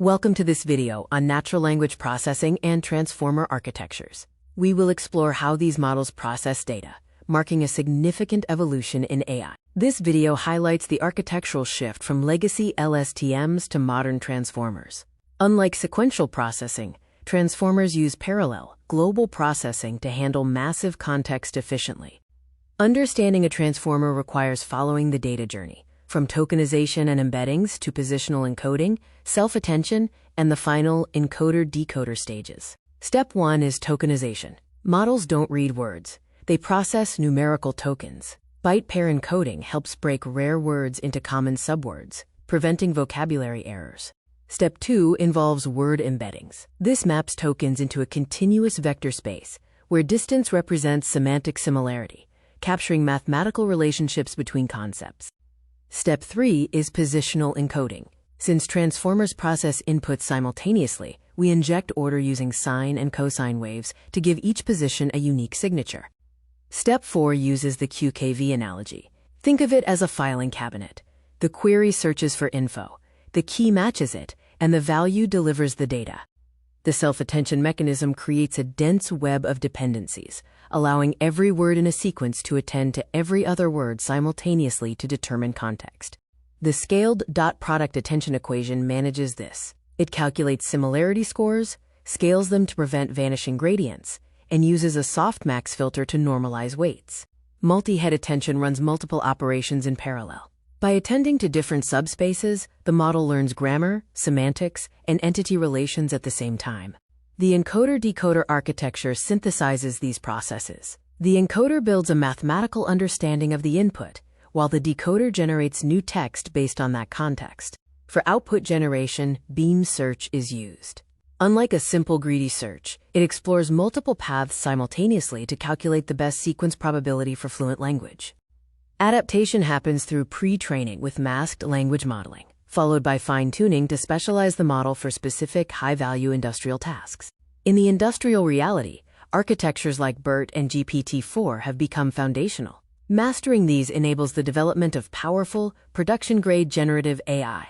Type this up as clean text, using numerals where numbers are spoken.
Welcome to this video on natural language processing and transformer architectures. We will explore how these models process data, marking a significant evolution in AI. This video highlights the architectural shift from legacy LSTMs to modern transformers. Unlike sequential processing, transformers use parallel, global processing to handle massive context efficiently. Understanding a transformer requires following the data journey, from tokenization and embeddings to positional encoding, self-attention, and the final encoder-decoder stages. Step 1 is tokenization. Models don't read words. They process numerical tokens. Byte-pair encoding helps break rare words into common subwords, preventing vocabulary errors. Step 2 involves word embeddings. This maps tokens into a continuous vector space, where distance represents semantic similarity, capturing mathematical relationships between concepts. Step 3 is positional encoding. Since transformers process inputs simultaneously, we inject order using sine and cosine waves to give each position a unique signature. Step 4 uses the QKV analogy. Think of it as a filing cabinet. The query searches for info, the key matches it, and the value delivers the data. The self-attention mechanism creates a dense web of dependencies, allowing every word in a sequence to attend to every other word simultaneously to determine context. The scaled dot product attention equation manages this. It calculates similarity scores, scales them to prevent vanishing gradients, and uses a softmax filter to normalize weights. Multi-head attention runs multiple operations in parallel. By attending to different subspaces, the model learns grammar, semantics, and entity relations at the same time. The encoder-decoder architecture synthesizes these processes. The encoder builds a mathematical understanding of the input, while the decoder generates new text based on that context. For output generation, beam search is used. Unlike a simple greedy search, it explores multiple paths simultaneously to calculate the best sequence probability for fluent language. Adaptation happens through pre-training with masked language modeling, followed by fine-tuning to specialize the model for specific high-value industrial tasks. In the industrial reality, architectures like BERT and GPT-4 have become foundational. Mastering these enables the development of powerful, production-grade generative AI.